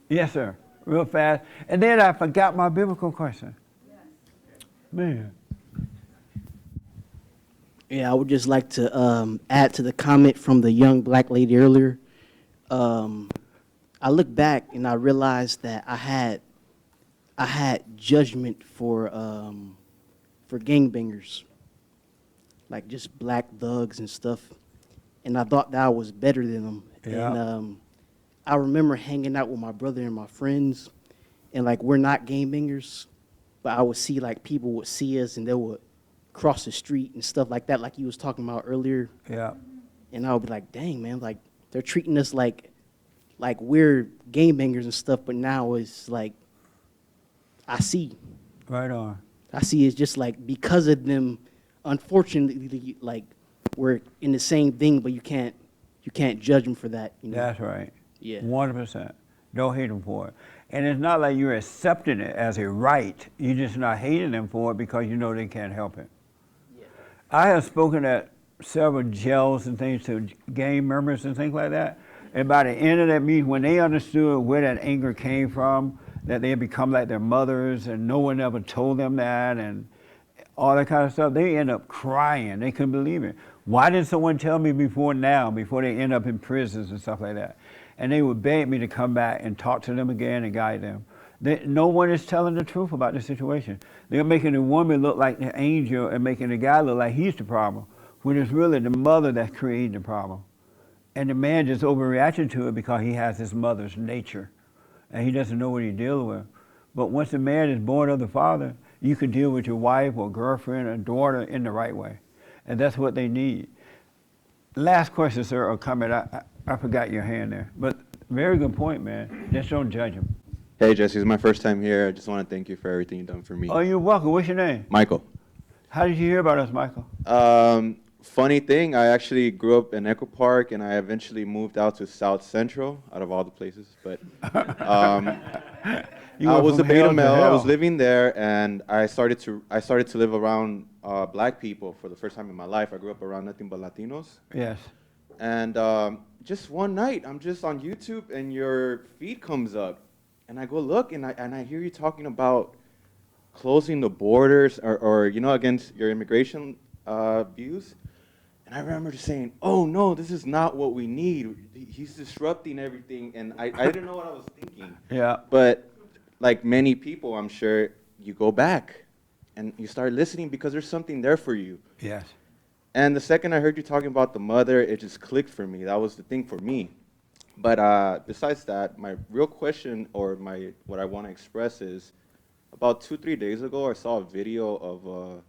Yes, sir. Real fast. And then I forgot my biblical question. Man. Yeah, I would just like to add to the comment from the young black lady earlier. I look back and I realized that I had judgment for gangbangers, like just black thugs and stuff, and I thought that I was better than them. Yeah. And I remember hanging out with my brother and my friends, and like we're not gangbangers, but I would see like people would see us and they would cross the street and stuff like that, like you was talking about earlier. Yeah. And I would be like, dang man, like they're treating us like we're gangbangers and stuff, but now it's like I see. Right on. I see it's just like because of them, unfortunately, like we're in the same thing, but you can't judge them for that. You know? That's right. Yeah. 100%. Don't hate them for it. And it's not like you're accepting it as a right. You're just not hating them for it because you know they can't help it. Yeah. I have spoken at several jails and things to gang members and things like that. And by the end of that meeting, when they understood where that anger came from, that they had become like their mothers and no one ever told them that and all that kind of stuff, they end up crying. They couldn't believe it. Why didn't someone tell me before now, before they end up in prisons and stuff like that? And they would beg me to come back and talk to them again and guide them. No one is telling the truth about the situation. They're making the woman look like the angel and making the guy look like he's the problem, when it's really the mother that's creating the problem. And the man just overreacted to it because he has his mother's nature and he doesn't know what he's dealing with. But once the man is born of the father, you can deal with your wife or girlfriend or daughter in the right way. And that's what they need. Last question, sir, or comment. I forgot your hand there. But very good point, man. Just don't judge them. Hey, Jesse, it's my first time here. I just want to thank you for everything you've done for me. Oh, you're welcome. What's your name? Michael. How did you hear about us, Michael? Funny thing, I actually grew up in Echo Park, and I eventually moved out to South Central, out of all the places. But I was a beta male. I was living there, and I started to live around black people for the first time in my life. I grew up around nothing but Latinos. Yes. And just one night, I'm just on YouTube, and your feed comes up, and I go look, and I hear you talking about closing the borders or against your immigration views. And I remember just saying, oh no, this is not what we need. He's disrupting everything. And I didn't know what I was thinking. Yeah. But like many people, I'm sure, you go back and you start listening because there's something there for you. Yes. And the second I heard you talking about the mother, it just clicked for me. That was the thing for me. But besides that, my real question or what I want to express is, about 2-3 days ago, I saw a video of a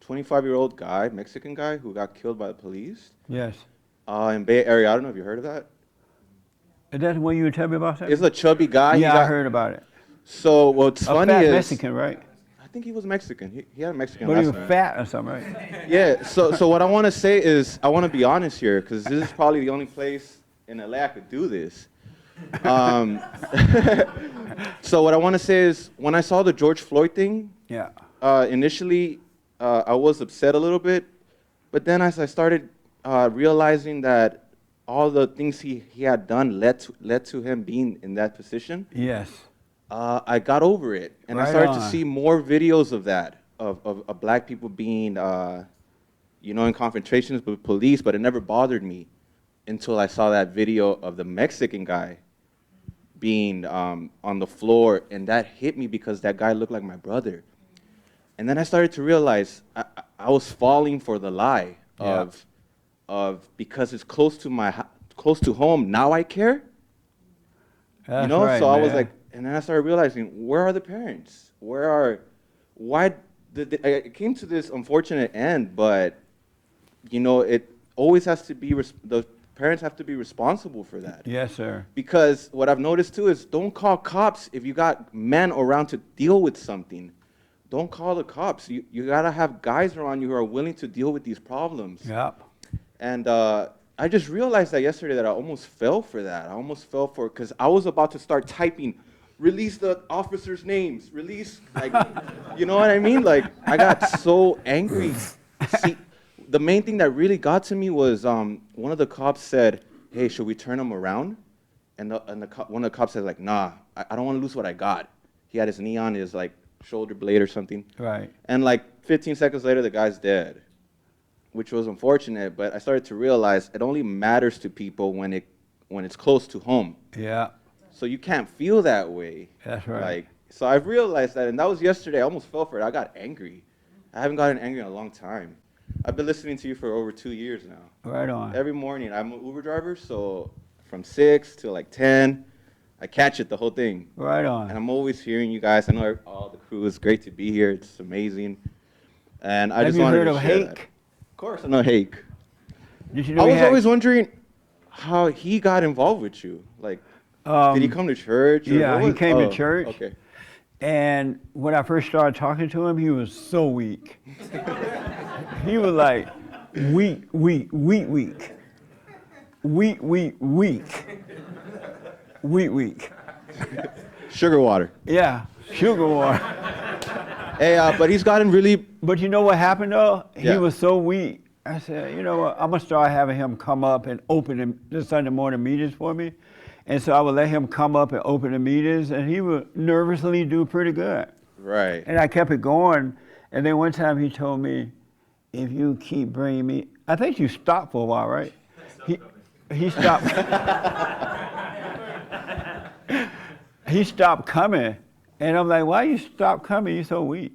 25-year-old guy, Mexican guy, who got killed by the police. Yes. In Bay Area. I don't know if you heard of that. And that's when you were telling me about that? It's a chubby guy. Yeah, I heard about it. So what's funny fat is Mexican, right? I think he was Mexican. He had a Mexican But he last was name. fat or something, right? Yeah. So what I want to say is I want to be honest here because this is probably the only place in LA I could do this. So what I want to say is when I saw the George Floyd thing, Yeah. Initially I was upset a little bit, but then as I started realizing that all the things he had done led to him being in that position, Yes. I got over it, and I started to see more videos of that, of black people being, in confrontations with police, but it never bothered me until I saw that video of the Mexican guy being on the floor, and that hit me because that guy looked like my brother. And then I started to realize I was falling for the lie of because it's close to home, now I care. That's So right, I was man. like, and then I started realizing, where are the parents? It came to this unfortunate end, but it always has to be, the parents have to be responsible for that. Yes, sir. Because what I've noticed too is don't call cops if you got men around to deal with something. Don't call the cops. You gotta have guys around you who are willing to deal with these problems. Yep. And I just realized that yesterday that I almost fell for that. Because I was about to start typing, release the officers' names, release, you know what I mean? Like, I got so angry. See, the main thing that really got to me was one of the cops said, hey, should we turn them around? And one of the cops said, like, nah, I don't want to lose what I got. He had his knee on his, like, shoulder blade or something. Right. And, like, 15 seconds later, the guy's dead, which was unfortunate. But I started to realize it only matters to people when it's close to home. Yeah. So you can't feel that way. That's right. Like, so I've realized that, and that was yesterday. I almost fell for it. I got angry. I haven't gotten angry in a long time. I've been listening to you for over 2 years now. Right on. Every morning, I'm an Uber driver, so from 6 to like 10, I catch it, the whole thing. Right on. And I'm always hearing you guys. I know all the crew. It's great to be here. It's amazing. And I just wanted to share that. Have you heard of Hake? Of course, I know Hake. Did you know I he was had- always wondering how he got involved with you. Like, did he come to church? Or Yeah, he came to oh, church. Okay. And when I first started talking to him, he was so weak. He was like, weak. Sugar water. Yeah, sugar water. Hey, but he's gotten really. But you know what happened though? Yeah. He was so weak. I said, you know what? I'm gonna start having him come up and open the Sunday morning meetings for me. And so I would let him come up and open the meetings, and he would nervously do pretty good. Right. And I kept it going. And then one time he told me, if you keep bringing me, I think you stopped for a while, right? He stopped. He stopped coming. And I'm like, why you stop coming? You're so weak.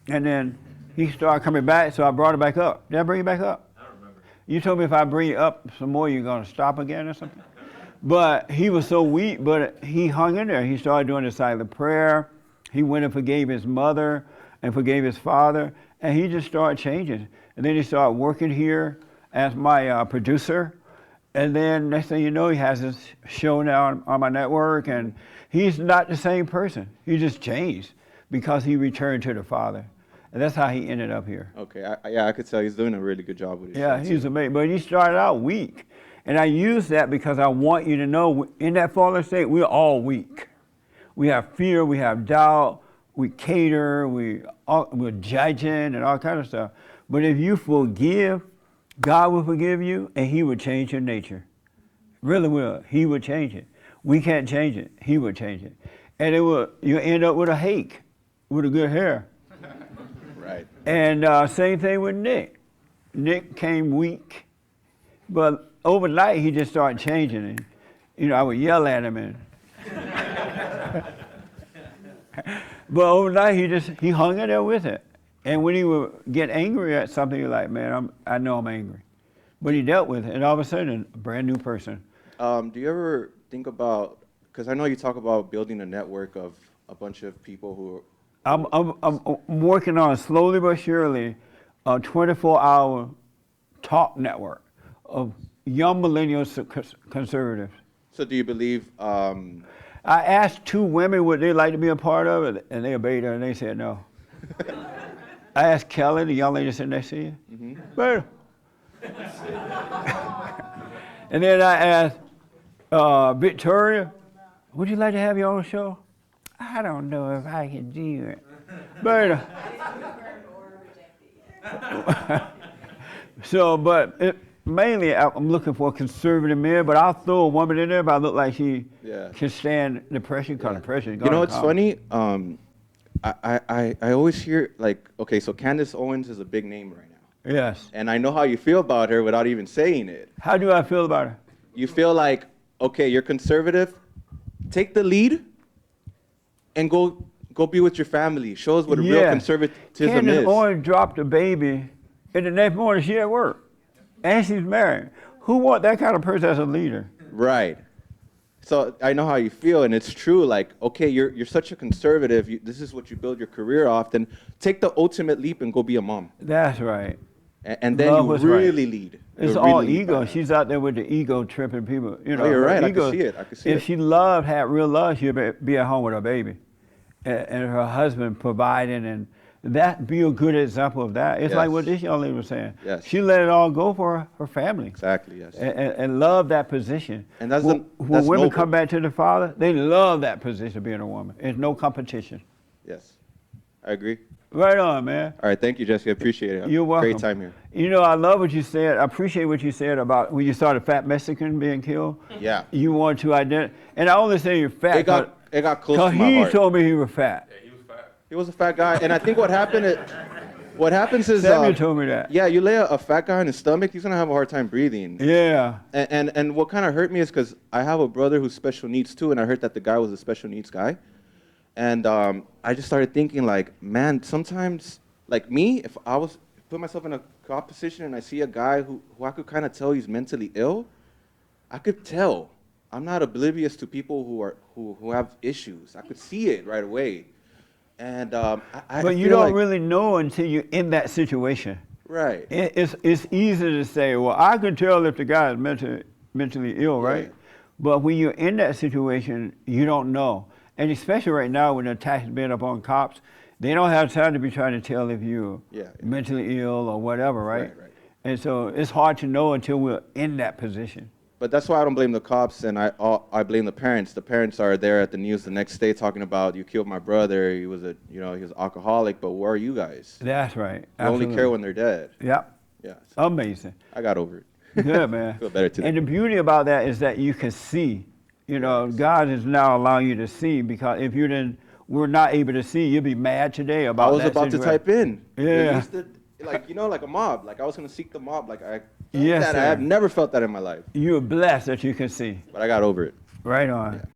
And then he started coming back, so I brought it back up. Did I bring it back up? I don't remember. You told me if I bring it up some more, you're gonna stop again or something? But he was so weak, but he hung in there. He started doing the silent prayer. He went and forgave his mother and forgave his father, and he just started changing. And then he started working here as my producer. And then next thing you know, he has this show now on my network, and he's not the same person. He just changed because he returned to the Father. And that's how he ended up here. Okay. I could tell he's doing a really good job with it. Yeah, he's amazing. But he started out weak. And I use that because I want you to know in that fallen state, we're all weak. We have fear, we have doubt, we cater, we're judging and all kind of stuff. But if you forgive, God will forgive you and he will change your nature. Really will. He will change it. We can't change it. He will change it. And you end up with a hake, with a good hair. Right. And same thing with Nick. Nick came weak, but overnight he just started changing. And, you know, I would yell at him, and but overnight he hung in there with it. And when he would get angry at something, you're like, man, I know I'm angry. But he dealt with it, and all of a sudden, a brand new person. Do you ever think about, because I know you talk about building a network of a bunch of people who I'm working on, slowly but surely, a 24-hour talk network of young millennial conservatives. So do you believe, I asked 2 women would they like to be a part of it, and they obeyed her, and they said no. I asked Kelly, the young lady sitting next to you, but, and then I asked Victoria, would you like to have your own show? I don't know if I can do it, but so, but mainly I'm looking for a conservative man, but I'll throw a woman in there if I look like she can stand the pressure, because the pressure is you know what's comedy. funny? I always hear, like, okay, so Candace Owens is a big name right now. Yes. And I know how you feel about her without even saying it. How do I feel about her? You feel like, okay, you're conservative, take the lead and go be with your family. Show us what a real conservatism Candace is. Owens dropped a baby, and the next morning she at work, and she's married. Who want that kind of person as a leader? Right. So I know how you feel, and it's true. Like, okay, you're such a conservative. This is what you build your career off. Then take the ultimate leap and go be a mom. That's right. And then Love you was really right. lead. It's You'll all really lead ego. by that. She's out there with the ego tripping people. You know, you're her right. I ego- can see it. I can see if it. she had real love, she'd be at home with her baby, and her husband providing, and that be a good example of that. It's like what this young lady was saying. Yes. She let it all go for her family. Exactly. Yes. And love that position. And that's when that's women noble. come back to the Father, they love that position of being a woman. There's no competition. Yes. I agree. Right on, man. All right, thank you, Jesse. I appreciate it. You're welcome. Great time here. You know, I love what you said. I appreciate what you said about when you saw the fat Mexican being killed. Yeah. You want to identify, and I only say you're fat. It got close to my he heart. told me he was fat. Yeah, he was fat. He was a fat guy, and I think what happens is Samuel told me that. Yeah, you lay a fat guy on his stomach, he's gonna have a hard time breathing. Yeah. And what kind of hurt me is because I have a brother who's special needs too, and I heard that the guy was a special needs guy, and I just started thinking like, man, sometimes like me, if I was put myself in a cop position and I see a guy who I could kind of tell he's mentally ill, I could tell. I'm not oblivious to people who have issues. I could see it right away. And But you don't really know until you're in that situation. Right. It's easy to say, well, I can tell if the guy is mentally ill, right? Right. But when you're in that situation, you don't know. And especially right now when the attacks been up on cops, they don't have time to be trying to tell if you're mentally ill or whatever, right? Right. And so it's hard to know until we're in that position. But that's why I don't blame the cops, and I blame the parents. The parents are there at the news the next day talking about, you killed my brother. He was he was alcoholic. But where are you guys? That's right. You Absolutely. only care when they're dead. Yep. Yeah. Amazing. I got over it. Good, man. Feel better today. And the beauty about that is that you can see. You know, God is now allowing you to see, because if you were not able to see, you'd be mad today about that I was about to type in. Yeah. Like a mob. Like I was gonna seek the mob. Like I Yes, that. sir. I have never felt that in my life. You're blessed that you can see. But I got over it. Right on. Yeah.